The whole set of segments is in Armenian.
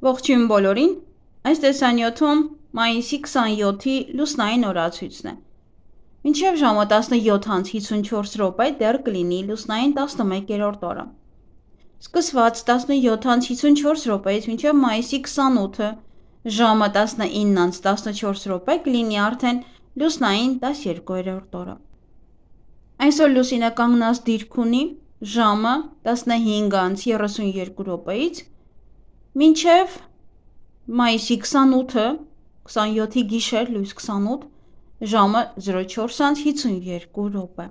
Ողջույն բոլորին, այս տեսանյութում մայիսի 27-ի լուսնային օրացույցն է։ Մինչև ժամը 17:54 րոպե դեռ կլինի լուսնային 11-րդ օրը։ Սկսված 17:54 րոպեից մինչև մայիսի 28-ը ժամը 19:14 րոպե կլինի արդեն լուսնային 12-րդ օրը։ Այսօր լուսինը կանգնած դիրք ունի ժամը 15:32 րոպեից մինչև մայիսի 28-ը 27-ի գիշեր լույս 28 ժամը 04:52 րոպե։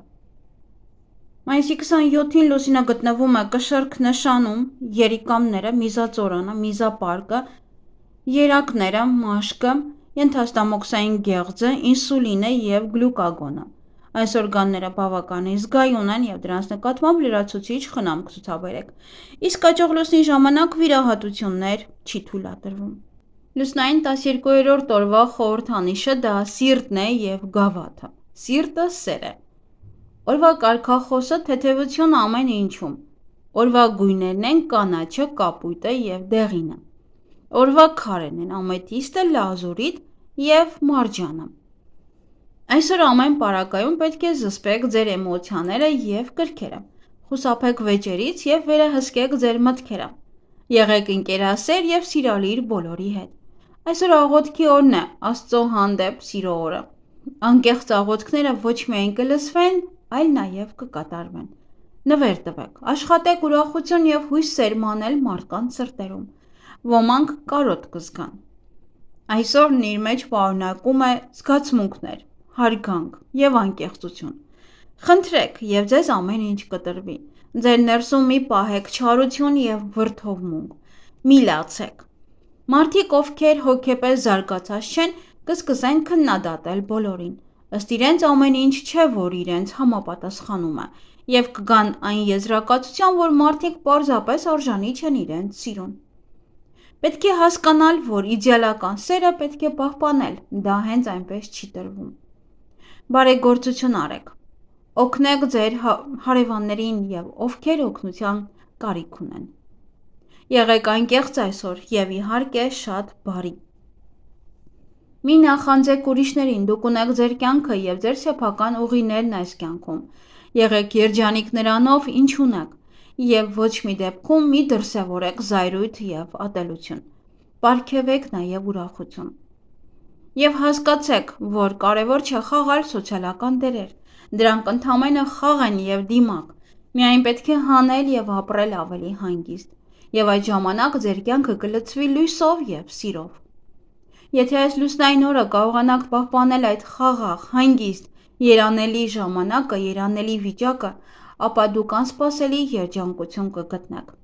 Մայիսի 27-ին լուսինը գտնվում է կշռք նշանում, երիկամները, միզածորանը, միզապարկը, երակները, մաշկը, ենթաստամոքսային գեղձը, ինսուլինը և գլյուկագոնը։ Այս օրգանները բավականին զգայուն են և դրանց նկատմամբ լրացուցիչ խնամք ցուցաբերեք, իսկ աճող լուսնի ժամանակ վիրահատություններ չի թույլատրվում։ Լուսնային 12-րդ օրվա խորհրդանիշը դա սիրտն է և գավաթը։ Սիրտը սեր է։ Օրվա կարգախոսը թեթևություն ամեն ինչում։ Օրվա գույներն են կանաչը, կապույտը և դեղինը։ Օրվա քարերն են ամեթիստը, լազուրիտ և մարջանը։ Այսօր ամեն պարագայում պետք է զսպեք ձեր էմոցիաները և կրքերը, խուսափեք վեճերից և վերահսկեք ձեր մտքերը։ Եղեք ընկերասեր և սիրալիր բոլորի հետ։ Այսօր աղոթքի օրն է, Աստծո հանդեպ սիրո օրը։ Անկեղծ աղոթքները ոչ միայն կլսվեն, այլ նաև կկատարվեն։ Նվեր տվեք, աշխատեք ուրախություն և հույս սերմանել մարդկանց սրտերում։ Ոմանք կարոտ կզգան։ Այսօրն իր մեջ պարունակում է զգացմունքներ, հարգանք և անկեղծություն։ Խնդրեք և ձեզ ամեն ինչ կտրվի։ Ձեր ներսում մի պահեք չարություն և վրդովմունք։ Մի լացեք։ Մարդիկ, ովքեր հոգեպես զարգացած չեն, կսկսեն քննադատել բոլորին։ Ըստ իրենց ամեն ինչ չէ, որ իրենց համապատասխանում է, և կգան այն եզրակացության, որ մարդիկ պարզապես արժանի չեն իրենց սիրուն։ Պետք է հասկանալ, որ իդեալական սերը պետք է պահպանել, դա հենց այնպես չի տրվում։ Բարեգործություն արեք։ Օգնեք ձեր հարևաններին և ովքեր օգնության կարիք ունեն։ Եղեք անկեղծ այսօր և իհարկե շատ բարի։ Մի նախանձեք ուրիշներին, դուք ունեք ձեր կյանքը և ձեր սեփական ուղիներն այս կյանքում։ Եղեք երջանիկ նրանով, ինչ ունեք, և ոչ մի դեպքում մի դրսևորեք զայրույթ և ատելություն։ Պարգևեք նաև ուրախություն։ Եվ հասկացեք, որ կարևոր չէ խաղալ սոցիալական դերեր։ Դրանք ընդամենը խաղ են և դիմակ։ Միայն պետք է հանել և ապրել ավելի հանգիստ։ Եվ այդ ժամանակ ձեր կյանքը կլցվի լույսով և սիրով։ Եթե այս լուսնային օրը կարողանաք պահպանել այդ խաղաղ, հանգիստ, երանելի ժամանակը, երանելի վիճակը, ապա դուք անսպասելի երջանկություն կգտնեք։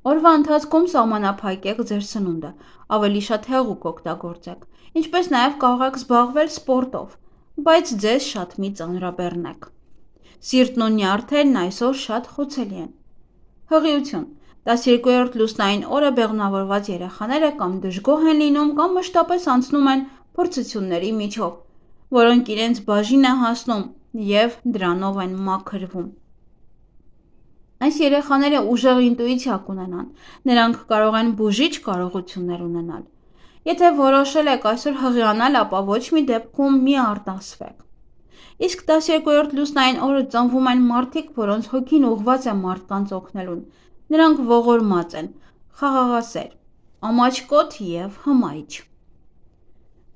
Օրվա ընթացքում սահմանափակեք ձեր սնունդը, ավելի շատ հեղուկ օգտագործեք, ինչպես նաև կարող եք զբաղվել սպորտով, բայց ձեզ շատ մի ծանրաբեռնեք։ Սիրտն ու նյարդերն այսօր շատ խոցելի են։ Հղիություն։ 12-րդ լուսնային օրը բեղմնավորված երեխաները կամ դժգոհ են լինում, կամ մշտապես անցնում են փորձությունների միջով, որոնք իրենց բաժին է հասնում և դրանով են մաքրվում։ Այս երեխաները ուժեղ ինտուիցիա կունենան, նրանք կարող են բուժիչ կարողություններ ունենալ։ Եթե որոշել եք այսօր հղիանալ, ապա ոչ մի դեպքում մի արտասվեք։ Իսկ 12-րդ լուսնային օրը ծնվում են մարդիկ, որոնց հոգին ուղղված է մարդկանց օգնելուն։ Նրանք ողորմած են, խաղաղասեր, ամաչկոտ և հմայիչ։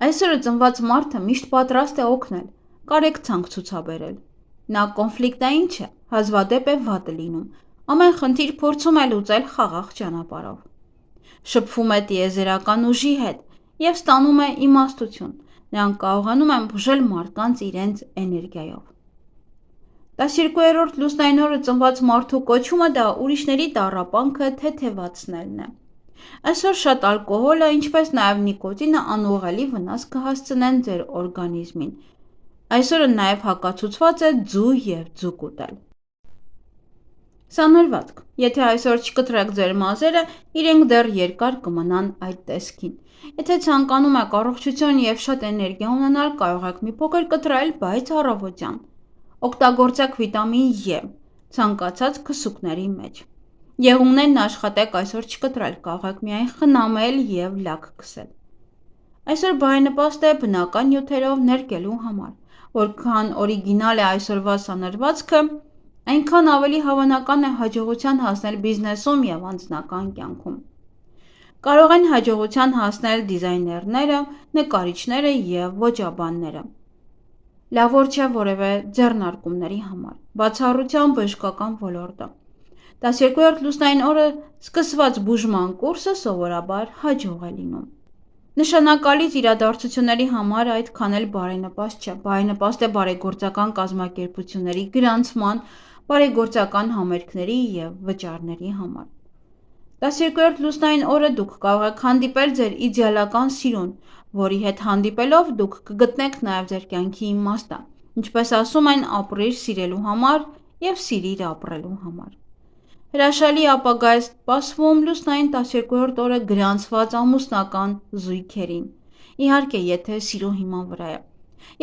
Այսօրը ծնված մարդը միշտ պատրաստ է օգնել, կարեկցանք ցուցաբերել։ Նա կոնֆլիկտային չէ, հազվադեպ է վատ լինում, ամեն խնդիր փորձում է լուծել խաղաղ ճանապարհով։ Շփվում է տիեզերական ուժի հետ և ստանում է իմաստություն։ Նրանք կարողանում են բուժել մարդկանց իրենց էներգիայով։ 12-րդ լուսնային օրը ծնված մարդու կոչումը դա ուրիշների տառապանքը թեթևացնելն է։ Այսօր շատ ալկոհոլը, ինչպես նաև նիկոտինը անուղղելի վնաս կհասցնեն ձեր օրգանիզմին։ Այսօրը նաև հակացուցված է ձու և ձուկ ուտել։ Սանրվածք։ Եթե այսօր չկտրեք ձեր մազերը, իրենք դեռ երկար կմնան այդ տեսքին։ Եթե ցանկանում եք առողջություն և շատ էներգիա ունենալ, կարող եք մի փոքր կտրել, բայց առավոտյան։ Օգտագործեք վիտամին E ցանկացած քսուկների մեջ։ Եղունգներն աշխատեք այսօր չկտրել, կարող եք միայն խնամել և լաք քսել։ Այսօր բարենպաստ է բնական նյութերով ներկելու համար, որքան օրիգինալ է այսօրվա սանրվածքը, այնքան ավելի հավանական է հաջողության հասնել բիզնեսում և անձնական կյանքում։ Կարող են հաջողության հասնել դիզայներները, նկարիչները և ոճաբանները։ Լավ օր չէ որևէ ձեռնարկումների համար, բացառությամբ բժշկական ոլորտը։ 12-րդ լուսնային օրը սկսված բուժման կուրսը սովորաբար հաջող է լինում։ Նշանակալից իրադարձությունների համար այդքան էլ բարենպաստ չէ, բարենպաստ է բարեգործական կազմակերպությունների գրանցման, բարեգործական համերգների և վճարների համար։ 12-րդ լուսնային օրը դուք կարող եք հանդիպել ձեր իդեալական սիրուն, որի հետ հանդիպելով դուք կգտնեք նաև ձեր կյանքի իմաստը, ինչպես ասում են, ապրիր սիրելու համար և սիրիր ապրելու համար։ Հրաշալի ապագա է սպասվում լուսնային 12-րդ օրը գրանցված ամուսնական զույգերին, իհարկե, եթե սիրո հիման վրա է։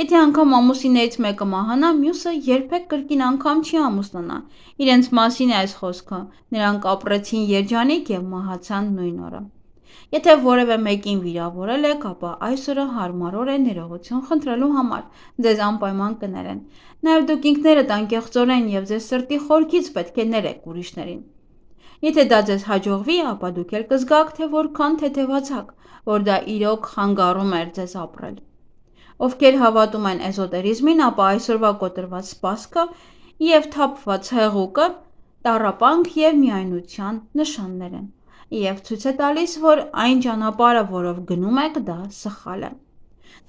Եթե անգամ ամուսիններից մեկը մահանա, մյուսը երբեք կրկին անգամ չի ամուսնանա։ Իրենց մասին է այս խոսքը, նրանք ապրեցին երջանիկ և մահացան նույն օրը։ Եթե որևէ մեկին վիրավորել եք, ապա այս օրը հարմար օր է ներողություն խնդրելու համար, ձեզ անպայման կներեն։ Նաև դուք ինքներդ անկեղծորեն և ձեզ սրտի խորքից պետք է ներեք ուրիշներին։ Եթե դա ձեզ հաջողվի, ապա դուք էլ կզգաք, թե որքան թեթևացաք, որ դա իրոք խանգարում էր ձեզ ապրել։ Ովքեր հավատում են էզոտերիզմին, ապա այսօրվա կոտրված սպասքը և թափված հեղուկը տառապանք և միայնության նշաններ են, և ցույց է տալիս, որ այն ճանապարհը, որով գնում եք, դա սխալ է։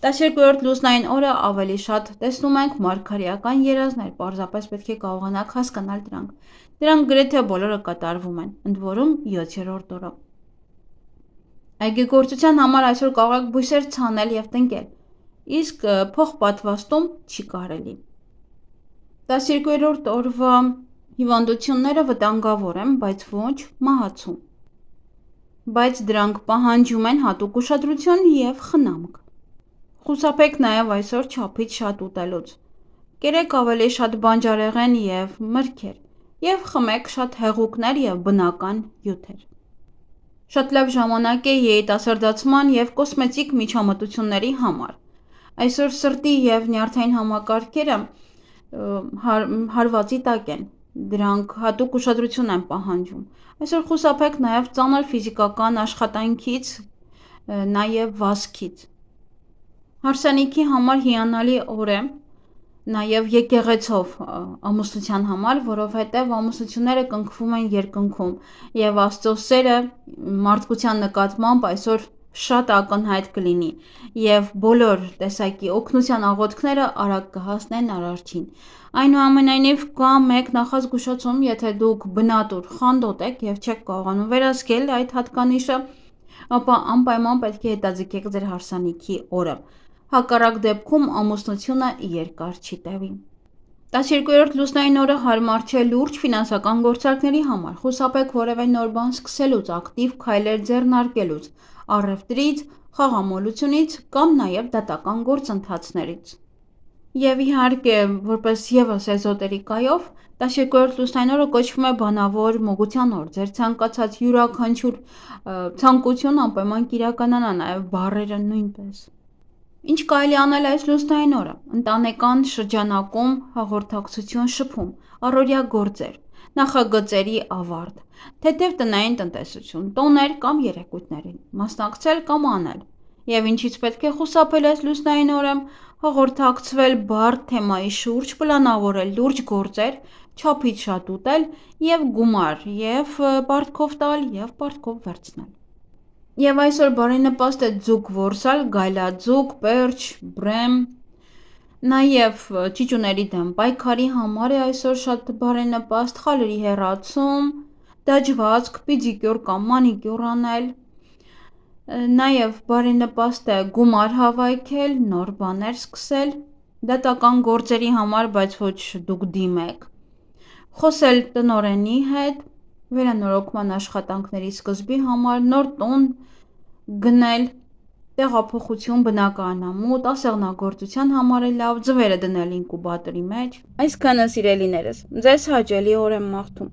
12-րդ լուսնային օրը ավելի շատ տեսնում ենք մարգարեական երազներ, պարզապես պետք է կարողանաք հասկանալ դրանք։ Դրանք գրեթե բոլորը կատարվում են, ընդ որում 7-րդ օրը։ Այգեգործության համար այսօր կարող եք բույսեր ցանել և տնկել, իսկ փոխպատվաստում չի կարելի։ 12-րդ օրվա հիվանդությունները վտանգավոր են, բայց ոչ մահացու։ Բայց դրանք պահանջում են հատուկ ուշադրություն և խնամք։ Խուսափեք նաև այսօր չափից շատ ուտելուց։ Կերեք ավելի շատ բանջարեղեն և մրգեր և խմեք շատ հեղուկներ և բնական հյութեր։ Շատ լավ ժամանակ է երիտասարդացման և կոսմետիկ միջամտությունների համար։ Այսօր սրտի և նյարդային համակարգերը հարվածի տակ են, դրանք հատուկ ուշադրություն են պահանջում։ Այսօր խուսափեք նաև ծանր ֆիզիկական աշխատանքից, նաև վազքից։ Հարսանիքի համար հիանալի օր է նաև եկեղեցով ամուսնության համար, որովհետև ամուսնությունները կնքվում են երկնքում, և Աստծո սերը մարդկության նկատմամբ այսօր շատ ակնհայտ կլինի, և բոլոր տեսակի օգնության աղոթքները արագ կհասնեն Արարչին։ Այնուամենայնիվ, կա մեկ նախազգուշացում, եթե դուք բնատուր խանդոտ եք և չեք կարողանում վերահսկել այդ հատկանիշը, ապա անպայման պետք է հետաձգեք ձեր հարսանիքի օրը։ Հակառակ դեպքում ամուսնությունը երկար չի տևի։ 12-րդ լուսնային օրը հարմար չէ լուրջ ֆինանսական գործարքների համար։ Խուսափեք որևէ նոր բան սկսելուց, ակտիվ քայլեր ձեռնարկելուց, առևտրից, խաղամոլությունից կամ նաև դատական գործընթացներից։ Եվ իհարկե, որպես ևս էզոտերիկայով, 12-րդ լուսնային օրը կոչվում է բանավոր մոգության օր։ Ձեր ցանկացած յուրաքանչյուր ցանկություն անպայման կիրականանա, նաև բառերը նույնպես։ Ինչ կարելի անել այս լուսնային օրը։ Ընտանեկան շրջանակում հաղորդակցություն շփում, առօրյա գործեր, նախագծերի ավարտ, թեթև տնային տնտեսություն, տոներ կամ երեկույթներին, մասնակցել կամ անել։ Եվ ինչից պետք է խուսափել այս լուսնային օրը, հաղորդակցվել բարդ թեմայի շուրջ, պլանավորել լուրջ գործեր, չափից շատ ուտել և գումար և պարտքով տալ և պարտքով վերցնել։ Եվ այսօր բարենպաստ է ձուկ որսալ, գայլաձուկ, պերճ, բրեմ, նաև ճիճուների դեմ պայքարի համար է այսօր շատ բարենպաստ խալերի հեռացում, դաջվածք, պիդիկյուր կամ մանիկյուր անել։ Նաև բարենպաստ է գումար հավաքել, նոր բաներ սկսել, դատական գործերի համար, բայց ոչ դուք դիմեք։ Խոսել տնօրենի հետ, վերանորոգման աշխատանքների սկզբի համար, նոր տուն գնել, տեղափոխություն բնակարանամուտ, ասեղնագործության համար է լավ, ձվերը դնել ինկուբատորի մեջ։ Այսքանը սիրելիներս, ձեզ հաճելի օր եմ մաղթում։